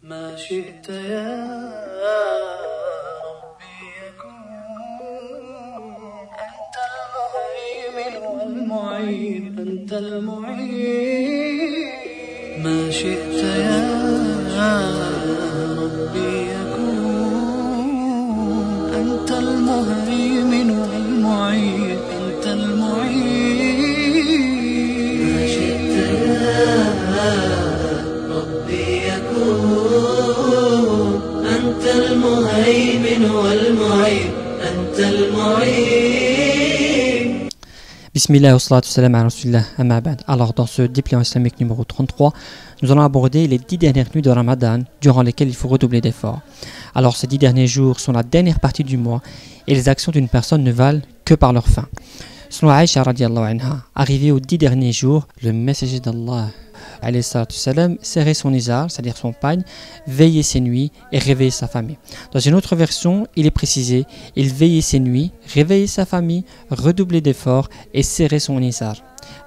ما شئت يا ربي يكون أنت المهيمن والمعين أنت المعين ما شئت يا ربي يكون أنت المهيمن والمعين أنت المعين ما شئت يا ربي يكون أنت المهيمن والمعين أنت المعين. Bismillah wa salatu salam ala rasulillah amma ba'd. Alors dans ce dépliant islamique numéro 33, nous allons aborder les 10 dernières nuits de Ramadan durant lesquelles il faut redoubler d'efforts. Alors ces 10 derniers jours sont la dernière partie du mois et les actions d'une personne ne valent que par leur fin. Selon Aïcha radiallahu anha, arrivé aux 10 derniers jours, le messager d'Allah alayhi salatu salam serrait son izar, c'est-à-dire son pagne, veillait ses nuits et réveillait sa famille. Dans une autre version, il est précisé, il veillait ses nuits, réveillait sa famille, redoublait d'efforts et serrait son izar.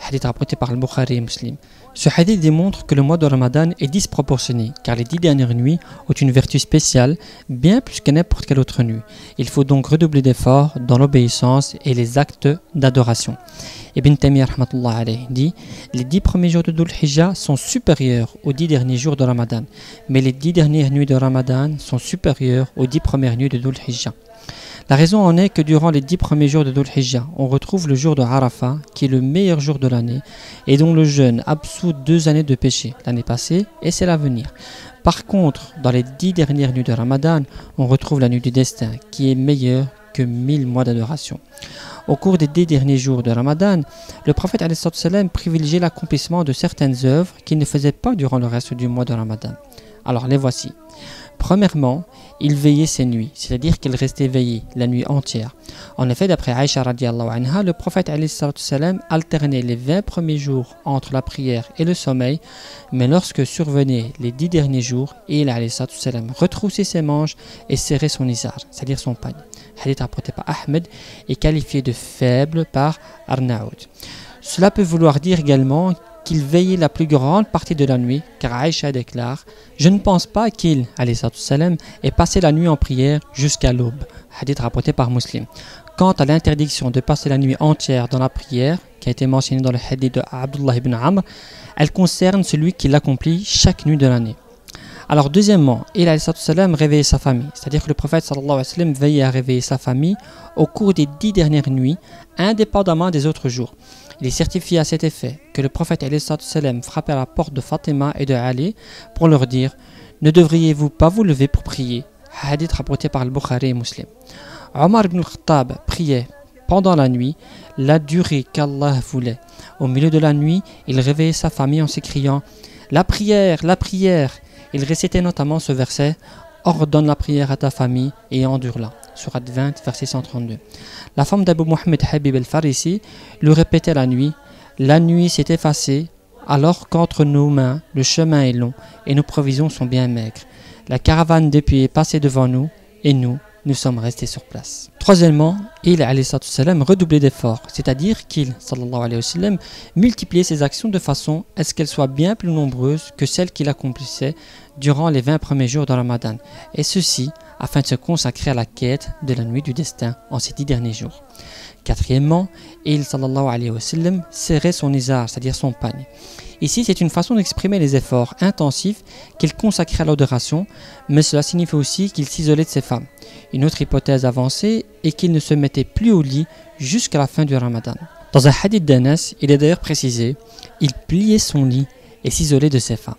Hadith rapporté par Al-Bukhari et Muslim. Ce hadith démontre que le mois de Ramadan est disproportionné, car les 10 dernières nuits ont une vertu spéciale, bien plus que n'importe quelle autre nuit. Il faut donc redoubler d'efforts dans l'obéissance et les actes d'adoration. Ibn Taymiyyah rahmatullah alayhi dit: les 10 premiers jours de Dhul Hijjah sont supérieurs aux 10 derniers jours de Ramadan, mais les 10 dernières nuits de Ramadan sont supérieures aux 10 premières nuits de Dhul Hijjah. La raison en est que durant les 10 premiers jours de Dhul Hijjah, on retrouve le jour de Arafah, qui est le meilleur jour de l'année et dont le jeûne absout 2 années de péché, l'année passée et celle à venir. Par contre, dans les 10 dernières nuits de Ramadan, on retrouve la nuit du destin, qui est meilleure que 1000 mois d'adoration. Au cours des 10 derniers jours de Ramadan, le prophète alayhi salam privilégiait l'accomplissement de certaines œuvres qu'il ne faisait pas durant le reste du mois de Ramadan. Alors les voici. Premièrement, il veillait ses nuits, c'est-à-dire qu'il restait veillé la nuit entière. En effet, d'après Aïcha radiallahu anha, le prophète alayhi salam alternait les 20 premiers jours entre la prière et le sommeil, mais lorsque survenaient les 10 derniers jours, il alayhi salam retroussait ses manches et serrait son izar, c'est-à-dire son pagne. Hadith rapporté par Ahmed et qualifié de faible par Arnaoud. Cela peut vouloir dire également qu'il veillait la plus grande partie de la nuit, car Aïcha déclare: je ne pense pas qu'il, alayhi salam, ait passé la nuit en prière jusqu'à l'aube. Hadith rapporté par Muslim. Quant à l'interdiction de passer la nuit entière dans la prière, qui a été mentionnée dans le hadith de Abdullah ibn Amr, elle concerne celui qui l'accomplit chaque nuit de l'année. Alors deuxièmement, il alayhi salam réveillait sa famille, c'est-à-dire que le prophète sallallahu alayhi wa sallam veillait à réveiller sa famille au cours des 10 dernières nuits, indépendamment des autres jours. Il est certifié à cet effet que le prophète alayhi salam frappait à la porte de Fatima et de Ali pour leur dire: ne devriez-vous pas vous lever pour prier? Hadith rapporté par Al-Bukhari et Muslim. Omar ibn al-Khattab priait pendant la nuit, la durée qu'Allah voulait. Au milieu de la nuit, il réveillait sa famille en s'écriant: la prière, la prière. Il récitait notamment ce verset: ordonne la prière à ta famille et endure-la. Surat 20, verset 132. La femme d'Abu Mohammed Habib el-Farisi le répétait la nuit s'est effacée alors qu'entre nos mains le chemin est long et nos provisions sont bien maigres. La caravane depuis est passée devant nous et nous sommes restés sur place. Troisièmement, il alayhi salam redoublait d'efforts, c'est-à-dire qu'il sallallahu alayhi wa sallam multipliait ses actions de façon à ce qu'elles soient bien plus nombreuses que celles qu'il accomplissait durant les 20 premiers jours de Ramadan, et ceci afin de se consacrer à la quête de la nuit du destin en ces 10 derniers jours. Quatrièmement, il sallallahu alayhi wa sallam serrait son izar, c'est-à-dire son pagne. Ici, c'est une façon d'exprimer les efforts intensifs qu'il consacrait à l'adoration, mais cela signifie aussi qu'il s'isolait de ses femmes. Une autre hypothèse avancée est qu'il ne se mettait plus au lit jusqu'à la fin du Ramadan. Dans un hadith d'Anas, il est d'ailleurs précisé: il pliait son lit et s'isolait de ses femmes.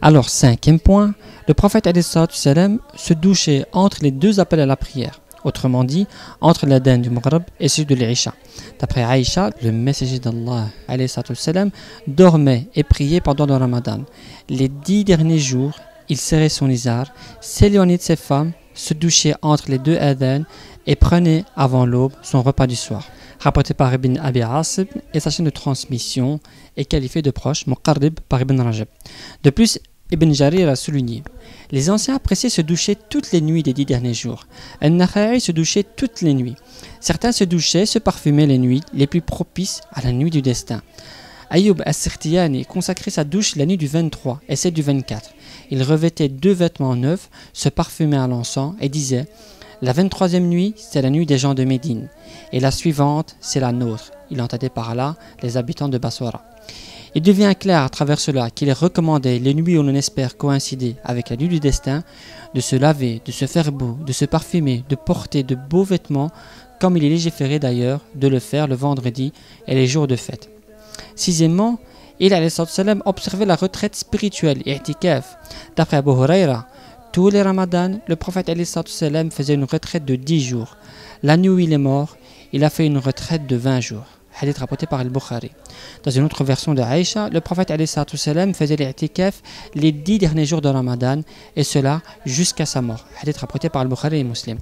Alors, cinquième point, le prophète alayhi salam se douchait entre les 2 appels à la prière. Autrement dit, entre l'adhan du Maghrib et celui de l'Isha. D'après Aïcha, le messager d'Allah alayhi salam dormait et priait pendant le Ramadan. Les 10 derniers jours, il serrait son izar, s'éloignait de ses femmes, se douchait entre les 2 adhan et prenait avant l'aube son repas du soir. Rapporté par Ibn Abi Asib et sa chaîne de transmission est qualifiée de proche, Muqarrib par Ibn Rajab. De plus, Ibn Jarir a souligné: les anciens appréciaient se doucher toutes les nuits des 10 derniers jours. Al-Nakha'i se douchait toutes les nuits. Certains se douchaient, se parfumaient les nuits les plus propices à la nuit du destin. Ayyub as-Sikhtiyani consacrait sa douche la nuit du 23 et celle du 24. il revêtait 2 vêtements neufs, se parfumait à l'encens et disait « La 23e nuit, c'est la nuit des gens de Médine, et la suivante, c'est la nôtre. » Il entendait par là les habitants de Bassora. Il devient clair à travers cela qu'il est recommandé, les nuits où l'on espère coïncider avec la nuit du destin, de se laver, de se faire beau, de se parfumer, de porter de beaux vêtements, comme il est légiféré d'ailleurs de le faire le vendredi et les jours de fête. Sixièmement, il a observé la retraite spirituelle, i'tikaf. D'après Abu Huraira, tous les ramadans, le prophète faisait une retraite de 10 jours. La nuit où il est mort, il a fait une retraite de 20 jours. Hadith rapporté par Al-Bukhari. Dans une autre version de Aïcha, le prophète faisait l'i'tikaf les 10 derniers jours de Ramadan, et cela jusqu'à sa mort. Hadith rapporté par Al-Bukhari et Muslim.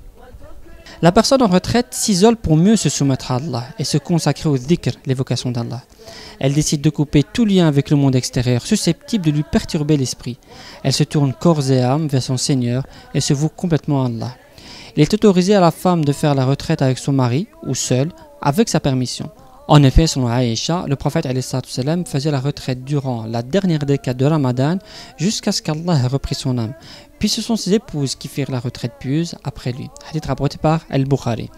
La personne en retraite s'isole pour mieux se soumettre à Allah et se consacrer au dhikr, l'évocation d'Allah. Elle décide de couper tout lien avec le monde extérieur, susceptible de lui perturber l'esprit. Elle se tourne corps et âme vers son Seigneur et se voue complètement à Allah. Il est autorisé à la femme de faire la retraite avec son mari ou seule, avec sa permission. En effet, selon Aïcha, le prophète faisait la retraite durant la dernière décade de Ramadan jusqu'à ce qu'Allah ait repris son âme. Puis ce sont ses épouses qui firent la retraite pieuse après lui. Hadith rapporté par Al-Bukhari.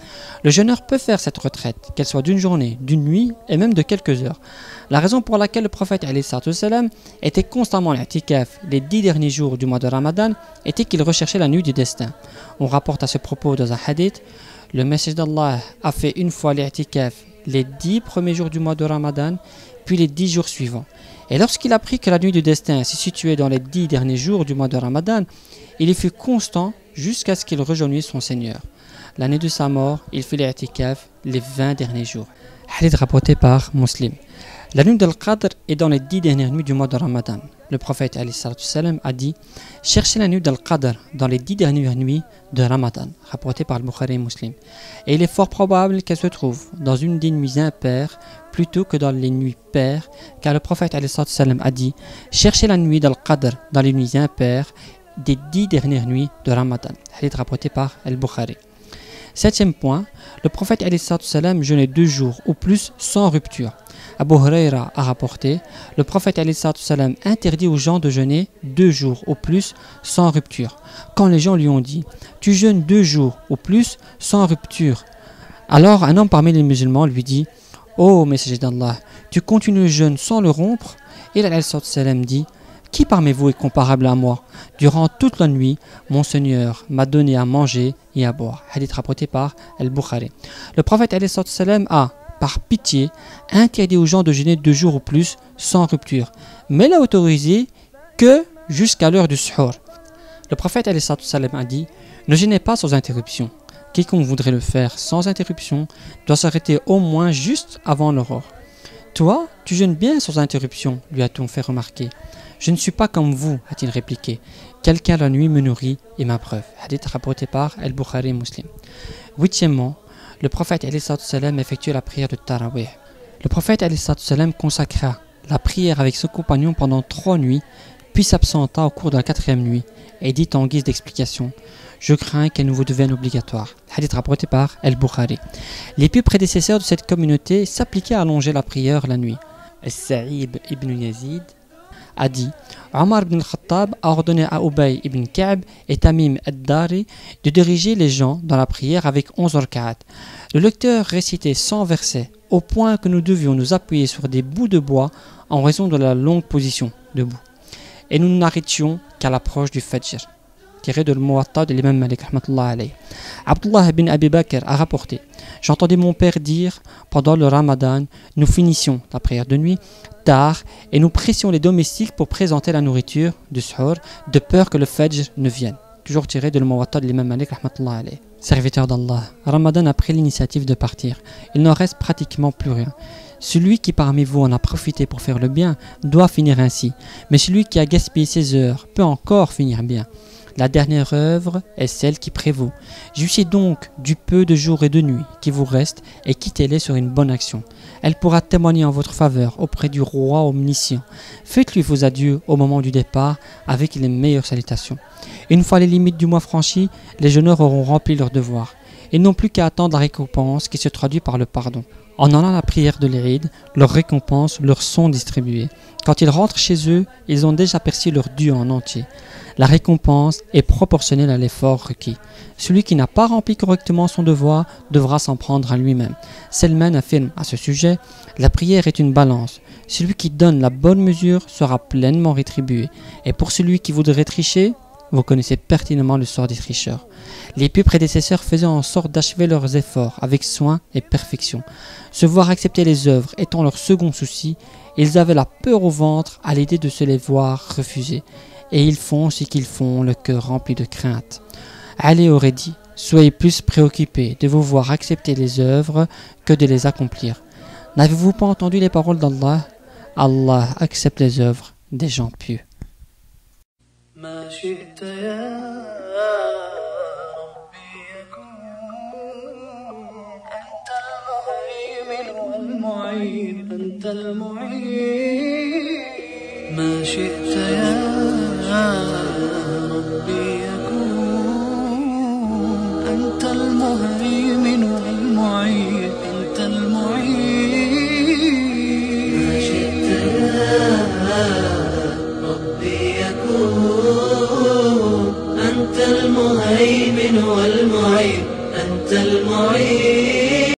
Le jeûneur peut faire cette retraite, qu'elle soit d'une journée, d'une nuit et même de quelques heures. La raison pour laquelle le prophète était constamment en i'tikaf les 10 derniers jours du mois de Ramadan était qu'il recherchait la nuit du destin. On rapporte à ce propos dans un hadith, le messager d'Allah a fait une fois l'i'tikaf les 10 premiers jours du mois de Ramadan, puis les 10 jours suivants. Et lorsqu'il apprit que la nuit du destin se situait dans les 10 derniers jours du mois de Ramadan, il y fut constant jusqu'à ce qu'il rejoignisse son Seigneur. L'année de sa mort, il fit l'i'tikaf les 20 derniers jours. Hadith rapporté par Muslim. La nuit d'Al-Qadr est dans les 10 dernières nuits du mois de Ramadan. Le prophète a dit « Cherchez la nuit d'Al-Qadr dans les 10 dernières nuits de Ramadan », rapporté par Al-Bukhari et Muslim. Et il est fort probable qu'elle se trouve dans une des nuits impaires plutôt que dans les nuits paires, car le prophète a dit « Cherchez la nuit d'Al-Qadr dans les nuits impaires des 10 dernières nuits de Ramadan », hadith rapporté par Al-Bukhari. Septième point, le prophète jeûnait 2 jours ou plus sans rupture. Abu Huraira a rapporté, le prophète interdit aux gens de jeûner 2 jours ou plus sans rupture. Quand les gens lui ont dit, tu jeûnes 2 jours ou plus sans rupture, alors un homme parmi les musulmans lui dit, ô messager d'Allah, tu continues le jeûne sans le rompre? Et il dit, qui parmi vous est comparable à moi? Durant toute la nuit, mon Seigneur m'a donné à manger et à boire. Hadith rapporté par Al-Bukhari. Le prophète a, par pitié, interdit aux gens de jeûner 2 jours ou plus sans rupture, mais l'a autorisé que jusqu'à l'heure du suhoor. Le prophète a dit, ne jeûnez pas sans interruption. Quiconque voudrait le faire sans interruption doit s'arrêter au moins juste avant l'aurore. Toi, tu jeûnes bien sans interruption, lui a-t-on fait remarquer. Je ne suis pas comme vous, a-t-il répliqué. Quelqu'un la nuit me nourrit et m'abreuve. Hadith rapporté par Al-Bukhari et Muslim. Huitièmement, le prophète effectuait la prière de Tarawih. Le prophète consacra la prière avec son compagnon pendant 3 nuits, puis s'absenta au cours de la 4e nuit et dit en guise d'explication, je crains qu'elle ne vous devienne obligatoire. Hadith rapporté par Al-Bukhari. Les pieux prédécesseurs de cette communauté s'appliquaient à allonger la prière la nuit. As-Sa'ib ibn Yazid a dit, Omar ibn al-Khattab a ordonné à Ubay ibn Ka'b et Tamim ad-Dari de diriger les gens dans la prière avec 11 rak'at. Le lecteur récitait 100 versets, au point que nous devions nous appuyer sur des bouts de bois en raison de la longue position debout. Et nous n'arrêtions qu'à l'approche du Fajr. Tiré de l'Muwatta de l'imam Malik rahmatullah alayh. Abdullah ibn Abi Bakr a rapporté, j'entendais mon père dire, pendant le Ramadan, nous finissions la prière de nuit tard et nous pressions les domestiques pour présenter la nourriture du suhoor de peur que le Fajr ne vienne. Toujours tiré de l'Muwatta de l'imam Malik rahmatullah alayh. Serviteur d'Allah, Ramadan a pris l'initiative de partir. Il n'en reste pratiquement plus rien. Celui qui parmi vous en a profité pour faire le bien doit finir ainsi, mais celui qui a gaspillé ses heures peut encore finir bien. La dernière œuvre est celle qui prévaut. Jouissez donc du peu de jours et de nuits qui vous restent et quittez-les sur une bonne action. Elle pourra témoigner en votre faveur auprès du roi omniscient. Faites-lui vos adieux au moment du départ avec les meilleures salutations. Une fois les limites du mois franchies, les jeûneurs auront rempli leur devoir. Ils n'ont plus qu'à attendre la récompense qui se traduit par le pardon. En allant à la prière de l'Eid, leurs récompenses leur sont distribuées. Quand ils rentrent chez eux, ils ont déjà perçu leur dû en entier. La récompense est proportionnelle à l'effort requis. Celui qui n'a pas rempli correctement son devoir devra s'en prendre à lui-même. Selman affirme à ce sujet, la prière est une balance. Celui qui donne la bonne mesure sera pleinement rétribué. Et pour celui qui voudrait tricher, vous connaissez pertinemment le sort des tricheurs. Les pieux prédécesseurs faisaient en sorte d'achever leurs efforts avec soin et perfection. Se voir accepter les œuvres étant leur second souci, ils avaient la peur au ventre à l'idée de se les voir refuser. Et ils font ce qu'ils font, le cœur rempli de crainte. Ali aurait dit, soyez plus préoccupés de vous voir accepter les œuvres que de les accomplir. N'avez-vous pas entendu les paroles d'Allah? Allah accepte les œuvres des gens pieux. ما شئت يا ربي يكون أنت المهيمن والمعين أنت المعين ما شئت يا ربي يكون أنت المهيمن